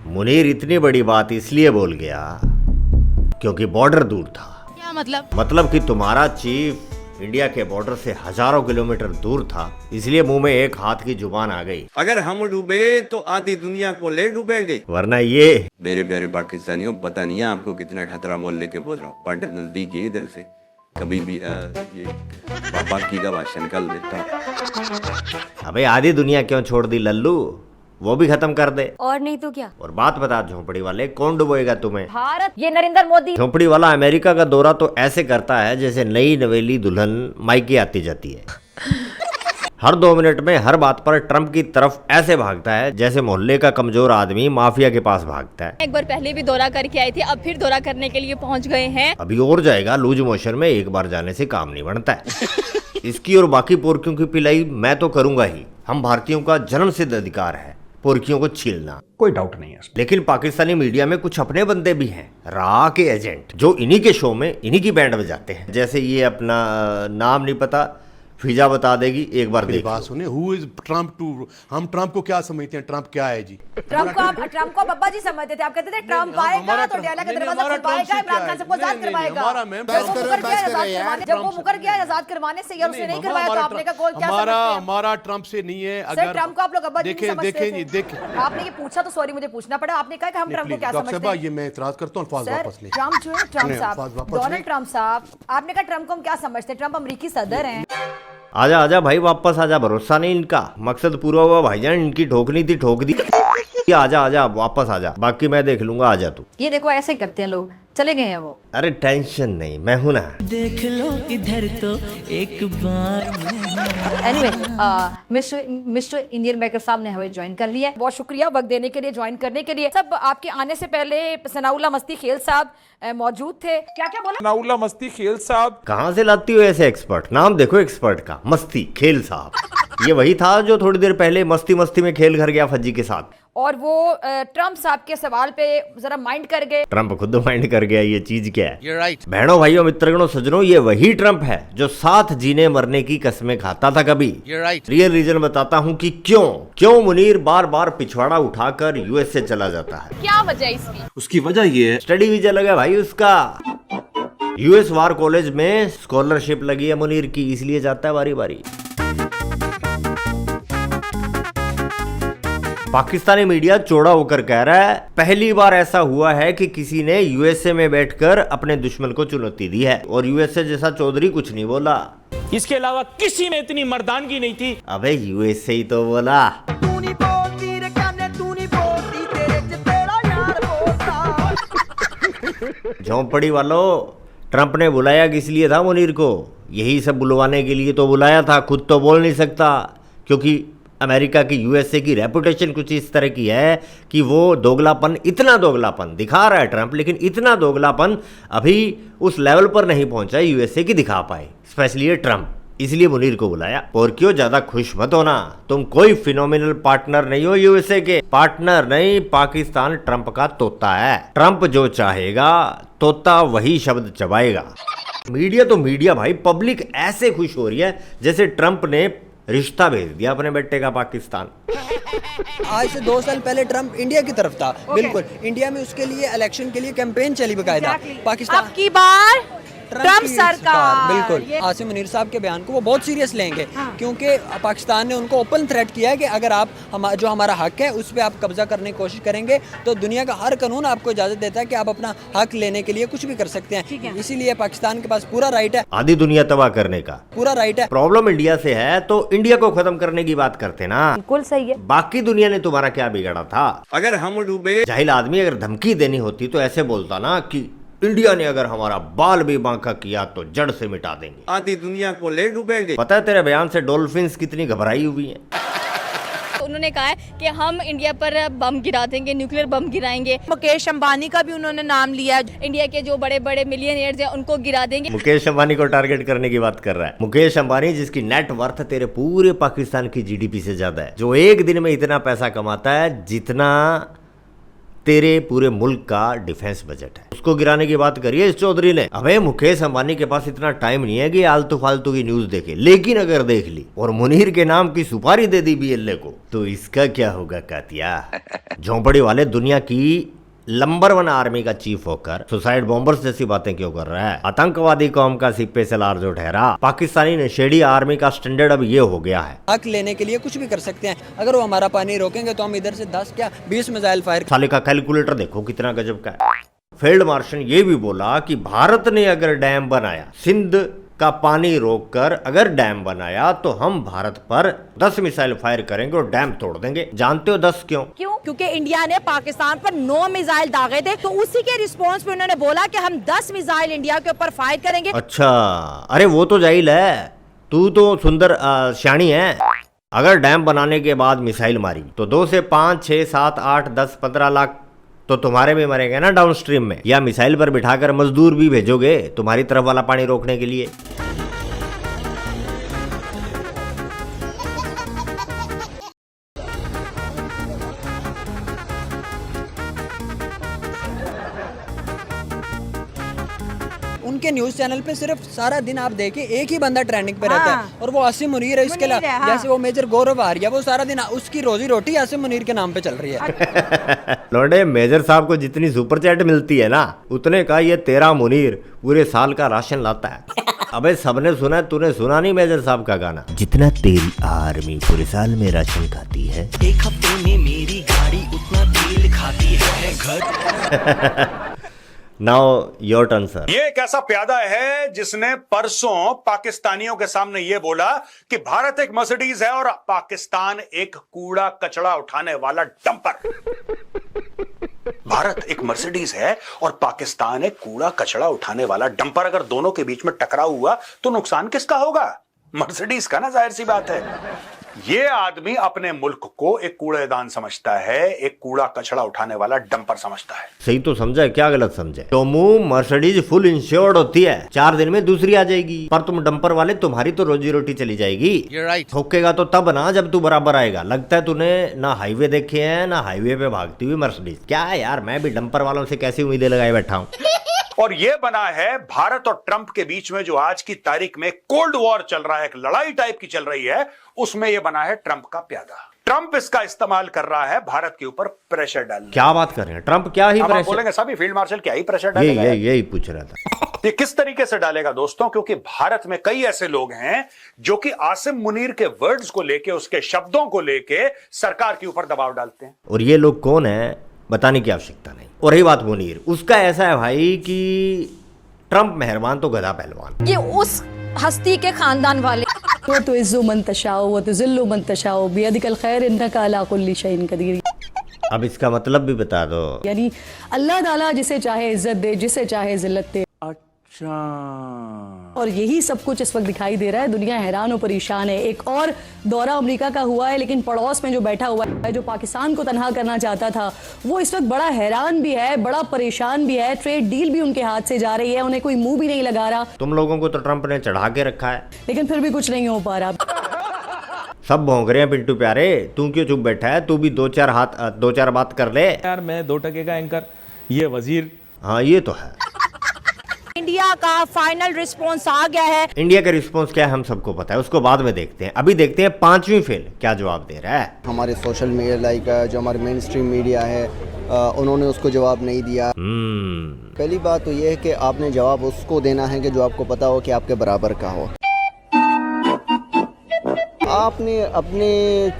मुनीर इतनी बड़ी बात इसलिए बोल गया क्योंकि बॉर्डर दूर था। क्या मतलब? मतलब कि तुम्हारा चीफ इंडिया के बॉर्डर से हजारों किलोमीटर दूर था, इसलिए मुंह में एक हाथ की जुबान आ गई। अगर हम डूबे तो आधी दुनिया को ले डूबेंगे, वरना ये मेरे प्यारे पाकिस्तानियों, पता नहीं है आपको कितना खतरा मोल लेके बोल रहा हूँ। बॉर्डर नजदीक है इधर से, कभी भी ये पापा की का भाषण निकाल देता। अबे आधी दुनिया क्यों छोड़ दी लल्लू, वो भी खत्म कर दे। और नहीं तो क्या। और बात बता झोपड़ी वाले, कौन डुबोएगा तुम्हें? भारत, ये नरेंद्र मोदी। झोपड़ी वाला अमेरिका का दौरा तो ऐसे करता है जैसे नई नवेली दुल्हन मायके आती जाती है। हर 2 मिनट में हर बात पर ट्रंप की तरफ ऐसे भागता है जैसे मोहल्ले का कमजोर आदमी माफिया के पास भागता है। एक बार पहले भी दौरा करके आए थे, अब फिर दौरा करने के लिए पहुंच गए हैं। अभी और जाएगा, लूज मोशन में एक बार जाने से काम नहीं बनता है। इसकी और बाकी पोर्कियों की पिलाई मैं तो करूंगा ही। हम भारतीयों का जन्म सिद्ध अधिकार है पोर्कियों को छीलना, कोई डाउट नहीं है। लेकिन पाकिस्तानी मीडिया में कुछ अपने बंदे भी हैं, रा के एजेंट, जो इन्हीं के शो में इन्हीं की बैंड बजाते हैं। जैसे ये अपना नाम नहीं पता, फिजा बता देगी, एक बार देख। बात सुने, हु इज ट्रम्प टू, हम ट्रम्प को क्या समझते हैं, ट्रम्प क्या है जी? ट्रम्प को बब्बा जी समझते थे। आप कहते थे ट्रम्प आएगा तो डेला का दरवाजा खुलवाएगा, इमरान खान सबको आजाद करवाएगा। जब वो मुकर गया आजाद करवाने से, यार उसने नहीं करवाया, तो आपने का कोई क्या समझते हैं? हमारा ट्रम्प से नहीं है। अगर ट्रम्प को आप लोग अब्बा जी समझते थे। देखें, आपने ये पूछा तो सॉरी मुझे पूछना पड़ा। आपने कहा कि हम ट्रम्प को क्या समझते हैं? ये मैं इतराज करता हूँ, अल्फाज वापस ले। ट्रम्प जो है, ट्रम्प साहब, डोनाल्ड ट्रम्प साहब, आपने कहा ट्रम्प को हम क्या समझते हैं? ट्रम्प अमेरिकी सदर हैं। आजा आजा भाई वापस आजा, भरोसा नहीं इनका, मकसद पूरा हुआ भाईजान, इनकी ठोकनी थी ठोक दी। आजा आजा वापस आजा, बाकी मैं देख लूंगा, आजा तू। ये देखो ऐसे ही करते हैं लोग, चले गए हैं वो। अरे टेंशन नहीं, मैं हूं ना। देख लो इधर तो एक बार। एनीवे, मिस्टर इंडियन मेकर साहब ने हमें ज्वाइन कर लिया है। बहुत शुक्रिया वक्त देने के लिए, ज्वाइन करने के लिए। सब आपके आने से पहले सनाउल्लाह मस्ती खेल साहब मौजूद थे। क्या क्या बोला? सनाउल्लाह मस्ती खेल साहब। कहाँ से लाती हो ऐसे एक्सपर्ट? नाम देखो एक्सपर्ट का, मस्ती खेल साहब। ये वही था जो थोड़ी देर पहले मस्ती मस्ती में खेल कर गया फज्जी के साथ। और वो ट्रम्प साहब के सवाल पे जरा माइंड कर गए। ट्रम्प खुद माइंड कर गया, ये चीज क्या है? right. बहनों भाइयों मित्रगणों सज्जनों, ये वही ट्रम्प है जो साथ जीने मरने की कस्में खाता था कभी। right. रियल रीजन बताता हूँ कि क्यों मुनीर बार बार पिछवाड़ा उठाकर यूएस से चला जाता है। क्या वजह इसकी? उसकी वजह ये है, स्टडी वीजा लगा भाई उसका, यूएस वार कॉलेज में स्कॉलरशिप लगी है मुनीर की, इसलिए जाता है बारी बारी। पाकिस्तानी मीडिया चौड़ा होकर कह रहा है पहली बार ऐसा हुआ है कि किसी ने यूएसए में बैठकर अपने दुश्मन को चुनौती दी है, और यूएसए जैसा चौधरी कुछ नहीं बोला। इसके अलावा किसी में इतनी मर्दानगी नहीं थी। अबे यूएसए ही तो बोला। झोंपड़ी वालों, ट्रंप ने बुलाया किस लिए था मुनीर को? यही सब बुलवाने के लिए तो बुलाया था, खुद तो बोल नहीं सकता, क्योंकि अमेरिका की यूएसए की रेपुटेशन कुछ इस तरह की है कि वो दोगलापन, इतना दोगलापन दिखा रहा है ट्रंप, लेकिन इतना दोगलापन अभी उस लेवल पर नहीं पहुंचा यूएसए की दिखा पाए, स्पेशली ये ट्रंप। इसलिए मुनीर को बुलाया। और क्यों, ज्यादा खुश मत होना, तुम कोई फिनोमिनल पार्टनर नहीं हो यूएसए के। पार्टनर नहीं, पाकिस्तान ट्रंप का तोता है। ट्रंप जो चाहेगा तोता वही शब्द चबाएगा। मीडिया तो मीडिया भाई, पब्लिक ऐसे खुश हो रही है जैसे ट्रंप ने रिश्ता भेज दिया अपने बेटे का पाकिस्तान। आज से 2 साल पहले ट्रंप इंडिया की तरफ था। बिल्कुल, इंडिया में उसके लिए इलेक्शन के लिए कैंपेन चली बकायदा। पाकिस्तान अब की बार ट्रंप सरकार। बिल्कुल, आसिम मुनीर साहब के बयान को वो बहुत सीरियस लेंगे, क्योंकि पाकिस्तान ने उनको ओपन थ्रेट किया है कि अगर आप जो हमारा हक है उस पर आप कब्जा करने की कोशिश करेंगे तो दुनिया का हर कानून आपको इजाजत देता है कि आप अपना हक लेने के लिए कुछ भी कर सकते हैं। इसीलिए पाकिस्तान के पास पूरा राइट है, आधी दुनिया तबाह करने का पूरा राइट है। प्रॉब्लम इंडिया से है तो इंडिया को खत्म करने की बात करते ना। बिल्कुल सही है। बाकी दुनिया ने तुम्हारा क्या बिगाड़ा था? अगर हम डूबे, जाहिल आदमी अगर धमकी देनी होती तो ऐसे बोलता ना कि इंडिया ने अगर हमारा बाल भी बांका किया तो जड़ से मिटा देंगे, आधी दुनिया को ले डूबेंगे। पता है तेरे बयान से डॉल्फिन्स कितनी घबराई हुई हैं। तो उन्होंने कहा है कि हम इंडिया पर बम गिरा देंगे, न्यूक्लियर बम गिराएंगे। मुकेश अंबानी का भी उन्होंने नाम लिया। इंडिया के जो बड़े बड़े मिलियनियर्स हैं उनको गिरा देंगे। मुकेश अंबानी को टारगेट करने की बात कर रहा है। मुकेश अंबानी जिसकी नेट वर्थ तेरे पूरे पाकिस्तान की जीडीपी से ज्यादा है, जो एक दिन में इतना पैसा कमाता है जितना तेरे पूरे मुल्क का डिफेंस बजट है, उसको गिराने की बात करिए इस चौधरी ने। अबे मुकेश अंबानी के पास इतना टाइम नहीं है कि आलतू फालतू की न्यूज देखे, लेकिन अगर देख ली और मुनीर के नाम की सुपारी दे दी बीएलए को, तो इसका क्या होगा कातिया। झोंपड़ी वाले दुनिया की नंबर 1 आर्मी का चीफ होकर सुसाइड बॉम्बर्स जैसी बातें क्यों कर रहा है। आतंकवादी कौम का सिपे सलार जो ठहरा, पाकिस्तानी नशेड़ी आर्मी का स्टैंडर्ड अब ये हो गया है। हक लेने के लिए कुछ भी कर सकते हैं। अगर वो हमारा पानी रोकेंगे तो हम इधर से 10 क्या 20 मिसाइल फायर। साले का कैलकुलेटर देखो कितना गजब का है। फील्ड मार्शल ये भी बोला कि भारत ने अगर डैम बनाया, सिंध का पानी रोककर अगर डैम बनाया, तो हम भारत पर 10 मिसाइल फायर करेंगे और डैम तोड़ देंगे। जानते हो 10 क्यों? क्योंकि इंडिया ने पाकिस्तान पर 9 मिसाइल दागे थे, तो उसी के रिस्पॉन्स पे उन्होंने बोला कि हम 10 मिसाइल इंडिया के ऊपर फायर करेंगे। अच्छा, अरे वो तो जाहिल है, तू तो सुंदर श्याणी है। अगर डैम बनाने के बाद मिसाइल मारी तो 2 से 5, 6, 7, 8, 10, 15 लाख तो तुम्हारे भी मरेंगे ना डाउन स्ट्रीम में। या मिसाइल पर बिठाकर मजदूर भी भेजोगे तुम्हारी तरफ वाला पानी रोकने के लिए। उनके न्यूज चैनल पे सिर्फ सारा दिन आप देखिए एक ही बंदा ट्रेंडिंग पे रहता है, और वो आसिम मुनीर है। इसके अलावा जैसे वो मेजर गौरव आर्या, वो सारा दिन उसकी रोजी रोटी आसिम मुनीर के नाम पे चल रही है। लौंडे, मेजर साहब को जितनी सुपर चैट मिलती है ना, उतने का ये तेरा मुनीर पूरे साल का राशन लाता है। अबे सबने सुना, तूने सुना नहीं मेजर साहब का गाना? जितना तेरी आर्मी पूरे साल में राशन खाती है, एक हफ्ते में मेरी गाड़ी उतना तेल खाती है घर। Now your turn sir. ये एक ऐसा प्यादा है जिसने परसों पाकिस्तानियों के सामने ये बोला कि भारत एक मर्सिडीज है और पाकिस्तान एक कूड़ा कचड़ा उठाने वाला डंपर। भारत एक मर्सिडीज है और पाकिस्तान एक कूड़ा कचड़ा उठाने वाला डंपर। अगर दोनों के बीच में टकराव हुआ तो नुकसान किसका होगा? मर्सिडीज का ना, जाहिर सी बात है। ये आदमी अपने मुल्क को एक कूड़ेदान समझता है, एक कूड़ा कचड़ा उठाने वाला डंपर समझता है। सही तो समझा है, क्या गलत समझे? तो मर्सिडीज फुल इंश्योर्ड होती है, 4 दिन में दूसरी आ जाएगी। पर तुम डंपर वाले, तुम्हारी तो रोजी रोटी चली जाएगी। ठोकेगा तो तब ना जब तू बराबर आएगा। लगता है तूने ना हाईवे देखे हैं ना हाईवे पे भागती हुई मर्सिडीज। क्या है यार, मैं भी डंपर वालों से कैसी उम्मीदें लगाए बैठा हूँ। और ये बना है भारत और ट्रंप के बीच में जो आज की तारीख में कोल्ड वॉर चल रहा है, एक लड़ाई टाइप की चल रही है, उसमें ये बना है ट्रंप का प्यादा। ट्रंप इसका इस्तेमाल कर रहा है भारत के ऊपर प्रेशर डालने। क्या बात कर रहे हैं? ट्रंप क्या ही प्रेशर बोलेंगे? सभी फील्ड मार्शल क्या ही प्रेशर डालेगा? यही पूछ रहा था। ये किस तरीके से डालेगा दोस्तों? क्योंकि भारत में कई ऐसे लोग हैं जो कि आसिम मुनीर के वर्ड्स को लेके, उसके शब्दों को लेके सरकार के ऊपर दबाव डालते हैं। और ये लोग कौन है बताने की आवश्यकता नहीं। और रही बात मुनीर, उसका ऐसा है भाई कि ट्रंप मेहरबान तो गधा पहलवान। ये उस हस्ती के खानदान वाले। वो तो इज्जो मंतशाओ, वो तो जिल्लो मंतशाओ, बियदिकल खैर इन्नका अला कुल्ली शैइन कदीर। अब इसका मतलब भी बता दो। यानी अल्लाह ताला जिसे चाहे इज्जत दे, जिसे चाहे जिल्लत दे। अच्छा, और यही सब कुछ इस वक्त दिखाई दे रहा है। दुनिया हैरान और परेशान है। एक और दौरा अमेरिका का हुआ है, लेकिन पड़ोस में जो बैठा हुआ है, जो पाकिस्तान को तनहा करना चाहता था, वो इस वक्त बड़ा हैरान भी है, बड़ा परेशान भी है। ट्रेड डील भी उनके हाथ से जा रही है, उन्हें कोई मुंह भी नहीं लगा रहा। तुम लोगों को तो ट्रंप ने चढ़ा के रखा है, लेकिन फिर भी कुछ नहीं हो पा रहा। सब भौंक रहे हैं पिंटू प्यारे, तू क्यों चुप बैठा है? तू भी 2-4 बात कर ले यार। मैं 2 टके का एंकर, ये वजीर। हाँ ये तो है। इंडिया का फाइनल रिस्पॉन्स आ गया है। इंडिया का रिस्पॉन्स क्या है हम सबको पता है, उसको बाद में देखते हैं। अभी देखते हैं 5वीं फेल क्या जवाब दे रहा है। हमारे सोशल मीडिया लाइक जो हमारे मेन स्ट्रीम मीडिया है, उन्होंने उसको जवाब नहीं दिया। पहली बात तो ये है कि आपने जवाब उसको देना है कि जो आपको पता हो कि आपके बराबर का हो। आपने अपने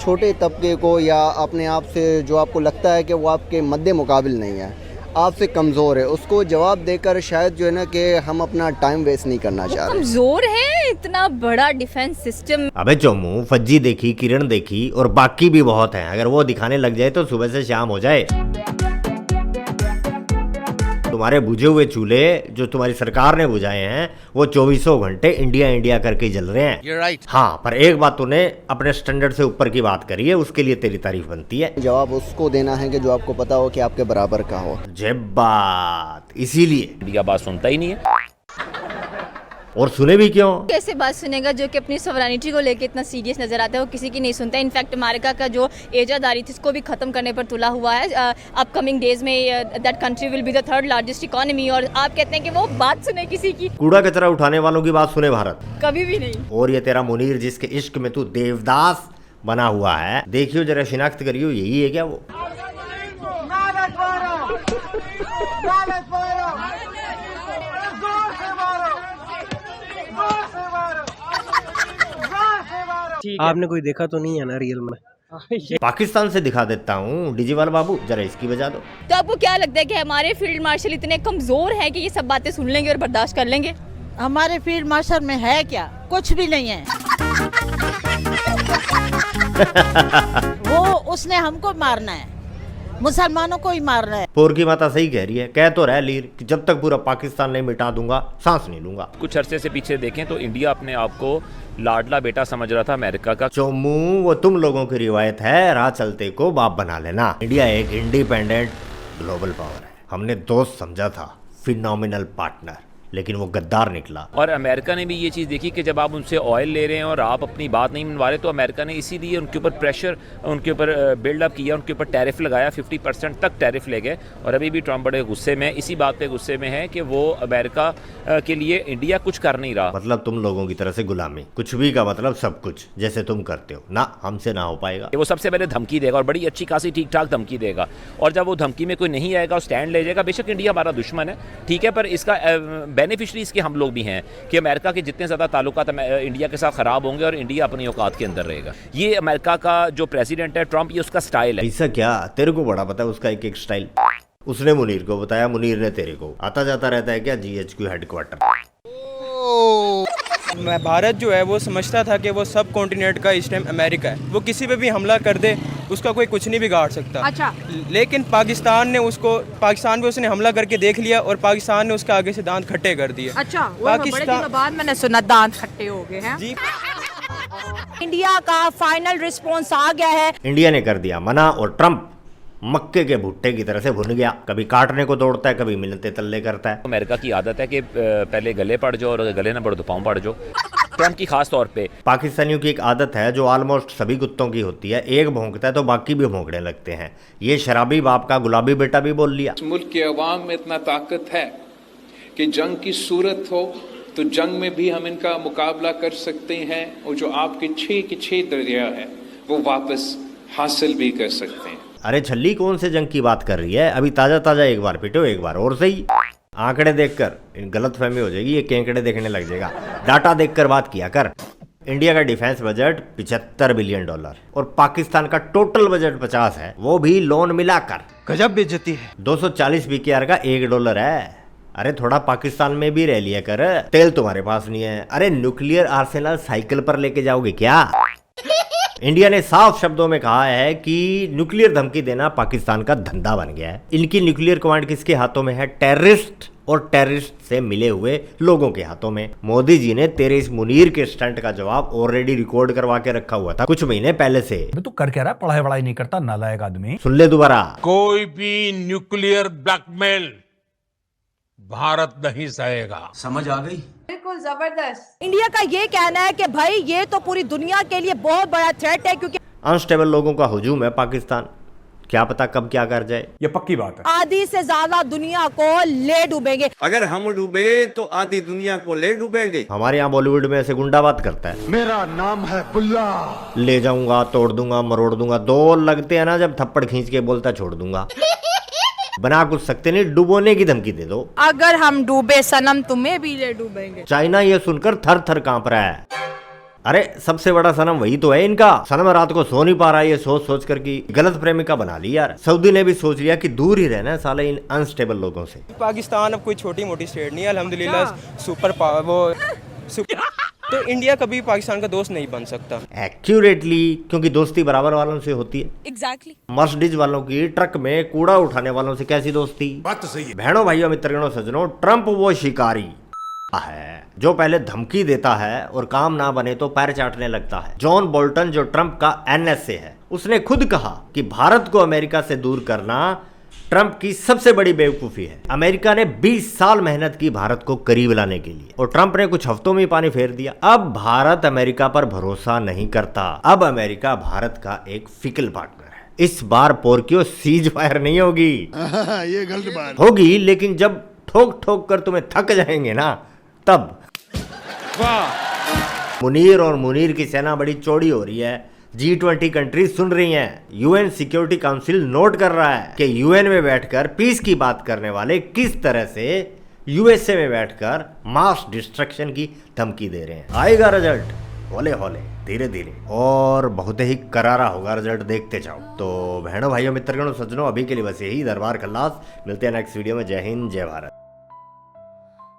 छोटे तबके को या अपने आप से जो आपको लगता है कि वो आपके मद्दे मुकाबिल नहीं है, आपसे कमज़ोर है, उसको जवाब देकर शायद जो है ना कि हम अपना टाइम वेस्ट नहीं करना चाह रहे। कमजोर है इतना बड़ा डिफेंस सिस्टम। अबे चोमू, फज्जी देखी, किरण देखी और बाकी भी बहुत हैं। अगर वो दिखाने लग जाए तो सुबह से शाम हो जाए। तुम्हारे बुझे हुए चूल्हे जो तुम्हारी सरकार ने बुझाए हैं, वो 24 घंटे इंडिया इंडिया करके जल रहे हैं। You're right. हाँ, पर एक बात तूने अपने स्टैंडर्ड से ऊपर की बात करी है, उसके लिए तेरी तारीफ बनती है। जवाब उसको देना है कि जो आपको पता हो कि आपके बराबर का हो। जब बात इसीलिए इंडिया बात सुनता ही नहीं है। और सुने भी क्यों? कैसे बात सुनेगा जो कि अपनी सवरानिटी को लेकर इतना सीरियस नजर आता है, वो किसी की नहीं सुनता। इनफैक्ट अमेरिका का जो एजादारी थी उसको भी खत्म करने पर तुला हुआ है। अपकमिंग डेज में that country will be the 3rd largest economy, और आप कहते हैं कि वो बात सुने किसी की। कूड़ा कचरा उठाने वालों की बात सुने भारत? कभी भी नहीं। और ये तेरा मुनीर जिसके इश्क में तू देवदास बना हुआ है, देखियो जरा शिनाख्त करियो, यही है क्या वो? आपने कोई देखा तो नहीं है ना रियल में? पाकिस्तान से दिखा देता हूँ डिजीवाल बाबू, जरा इसकी बजा दो। तो आपको क्या लगता है कि हमारे फील्ड मार्शल इतने कमजोर हैं कि ये सब बातें सुन लेंगे और बर्दाश्त कर लेंगे? हमारे फील्ड मार्शल में है क्या? कुछ भी नहीं है। वो उसने हमको मारना है, मुसलमानों को ही मारना है। पोर की माता सही कह रही है, कह तो रहा लीर कि जब तक पूरा पाकिस्तान नहीं मिटा दूंगा सांस नहीं लूंगा। कुछ अरसे से पीछे देखें तो इंडिया अपने आप को लाडला बेटा समझ रहा था अमेरिका का। चोमू वो तुम लोगों की रिवायत है, राह चलते को बाप बना लेना। इंडिया एक इंडिपेंडेंट ग्लोबल पावर है। हमने दोस्त समझा था, फिनोमिनल पार्टनर, लेकिन वो गद्दार निकला। और अमेरिका ने भी ये चीज़ देखी कि जब आप उनसे ऑयल ले रहे हैं और आप अपनी बात नहीं मनवा रहे, तो अमेरिका ने इसीलिए उनके ऊपर प्रेशर, उनके ऊपर बिल्डअप किया, उनके ऊपर टैरिफ लगाया, 50% तक टैरिफ ले गए। और अभी भी ट्रम्प बड़े गुस्से में, इसी बात पे गुस्से में है कि वो अमेरिका के लिए इंडिया कुछ कर नहीं रहा। मतलब तुम लोगों की तरह से गुलामी, कुछ भी का मतलब सब कुछ, जैसे तुम करते हो ना, हमसे ना हो पाएगा। वो सबसे पहले धमकी देगा और बड़ी अच्छी खासी ठीक ठाक धमकी देगा, और जब वो धमकी में कोई नहीं आएगा, स्टैंड ले जाएगा। बेशक इंडिया हमारा दुश्मन है, ठीक है, पर इसका बेनिफिशरी इसके हम लोग भी हैं कि अमेरिका के जितने ज़्यादा ताल्लुकात इंडिया के साथ ख़राब होंगे और इंडिया अपनी औकात के अंदर रहेगा। ये अमेरिका का जो प्रेसिडेंट है ट्रम्प, ये उसका स्टाइल है। ऐसा क्या? तेरे को बड़ा पता है उसका एक एक स्टाइल। उसने मुनीर को बताया, मुनीर ने तेरे को। आता जाता रहता है क्या GHQ हेडक्वार्टर? भारत जो है वो समझता था कि वो सब कॉन्टिनेंट का इस टाइम अमेरिका है, वो किसी पे भी हमला कर दे उसका कोई कुछ नहीं बिगाड़ सकता। अच्छा। लेकिन पाकिस्तान पे उसने हमला करके देख लिया और पाकिस्तान ने उसके आगे से दांत खट्टे कर दिए। अच्छा, बड़े दिनों बाद मैंने सुना दांत खट्टे हो गए हैं। जी। इंडिया का फाइनल रिस्पॉन्स आ गया है। इंडिया ने कर दिया मना और ट्रम्प मक्के के भुट्टे की तरह से भुन गया। कभी काटने को दौड़ता है, कभी मिलते तल्ले करता है। अमेरिका की आदत है कि पहले गले पड़ जाओ और गले ना पड़ो तो पाँव पड़ जाओ। ट्रम्प की खास तौर पे। पाकिस्तानियों की एक आदत है जो ऑलमोस्ट सभी कुत्तों की होती है, एक भौंकता है तो बाकी भी भौंकने लगते हैं। ये शराबी बाप का गुलाबी बेटा भी बोल लिया। मुल्क के अवाम में इतना ताकत है कि जंग की सूरत हो तो जंग में भी हम इनका मुकाबला कर सकते हैं, और जो आपके 6 के 6 दरिया है वो वापस हासिल भी कर सकते हैं। अरे छल्ली, कौन से जंग की बात कर रही है? अभी ताजा ताजा एक बार पिटो, एक बार और सही। आंकड़े देखकर इन गलत फहमी हो जाएगी, ये केंकड़े देखने लग जाएगा। डाटा देखकर बात किया कर। इंडिया का डिफेंस बजट $75 बिलियन और पाकिस्तान का टोटल बजट 50 है, वो भी लोन मिलाकर। गजब बेइज्जती है। 240 BKR का $1 है। अरे थोड़ा पाकिस्तान में भी रह लिया कर। तेल तुम्हारे पास नहीं है, अरे न्यूक्लियर आर्सेनल साइकिल पर लेके जाओगे क्या? इंडिया ने साफ शब्दों में कहा है कि न्यूक्लियर धमकी देना पाकिस्तान का धंधा बन गया है। इनकी न्यूक्लियर कमांड किसके हाथों में है? टेररिस्ट और टेररिस्ट से मिले हुए लोगों के हाथों में। मोदी जी ने तेरे इस मुनीर के स्टंट का जवाब ऑलरेडी रिकॉर्ड करवा के रखा हुआ था कुछ महीने पहले से। तू कर क्या रहा? पढ़ाई वढ़ाई नहीं करता, नालायक आदमी। सुन ले दोबारा। कोई भी न्यूक्लियर ब्लैकमेल भारत नहीं सहेगा। समझ आ गई? बिल्कुल जबरदस्त। इंडिया का ये कहना है कि भाई ये तो पूरी दुनिया के लिए बहुत बड़ा थ्रेट है, क्योंकि अनस्टेबल लोगों का हुजूम है पाकिस्तान। क्या पता कब क्या कर जाए, ये पक्की बात है। आधी से ज्यादा दुनिया को ले डूबेंगे। अगर हम डूबे तो आधी दुनिया को ले डूबेंगे। हमारे यहाँ बॉलीवुड में ऐसे गुंडा बात करता है। मेरा नाम है बुल्ला। ले जाऊंगा, तोड़ दूंगा, मरोड़ दूंगा। 2 लगते हैं ना जब थप्पड़ खींच के बोलता छोड़ दूंगा। बना कुछ सकते नहीं, डुबोने की धमकी दे दो। अगर हम डूबे सनम तुम्हें भी ले डूबेंगे। चाइना ये सुनकर थर थर कांप रहा है। अरे सबसे बड़ा सनम वही तो है इनका। सनम रात को सो नहीं पा रहा है ये सोच सोच कर की गलत प्रेमिका बना ली यार। सऊदी ने भी सोच लिया कि दूर ही रहना है साले इन अनस्टेबल लोगों से। पाकिस्तान अब कोई छोटी मोटी स्टेट नहीं है, अल्हम्दुलिल्लाह सुपर पावर वो तो इंडिया कभी पाकिस्तान का दोस्त नहीं बन सकता। एक्यूरेटली, क्योंकि दोस्ती बराबर वालों से होती है। एग्जैक्टली। मर्सिडीज वालों की ट्रक में कूड़ा उठाने वालों से कैसी दोस्ती? बात तो सही है। बहनों भाइयों मित्रगणों सज्जनों, ट्रम्प वो शिकारी है जो पहले धमकी देता है और काम ना बने तो पैर चाटने लगता है। जॉन बोल्टन जो ट्रम्प का NSA है, उसने खुद कहा कि भारत को अमेरिका से दूर करना ट्रंप की सबसे बड़ी बेवकूफी है। अमेरिका ने 20 साल मेहनत की भारत को करीब लाने के लिए, और ट्रंप ने कुछ हफ्तों में ही पानी फेर दिया। अब भारत अमेरिका पर भरोसा नहीं करता। अब अमेरिका भारत का एक फिकल पार्टनर है। इस बार पोर्कियो सीज फायर नहीं होगी। ये गलत बात होगी, लेकिन जब ठोक ठोक कर तुम्हें थक जाएंगे ना, तब। मुनीर और मुनीर की सेना बड़ी चौड़ी हो रही है। G20 कंट्रीज सुन रही हैं। यूएन सिक्योरिटी काउंसिल नोट कर रहा है कि यूएन में बैठकर पीस की बात करने वाले किस तरह से यूएसए में बैठकर मास डिस्ट्रक्शन की धमकी दे रहे हैं। आएगा रिजल्ट हौले हौले, धीरे धीरे, और बहुत ही करारा होगा रिजल्ट, देखते जाओ। तो बहनों भाइयों मित्रगणों सज्जनों, अभी के लिए बस यही। दरबार खल्लास, मिलते हैं नेक्स्ट वीडियो में। जय हिंद, जय भारत।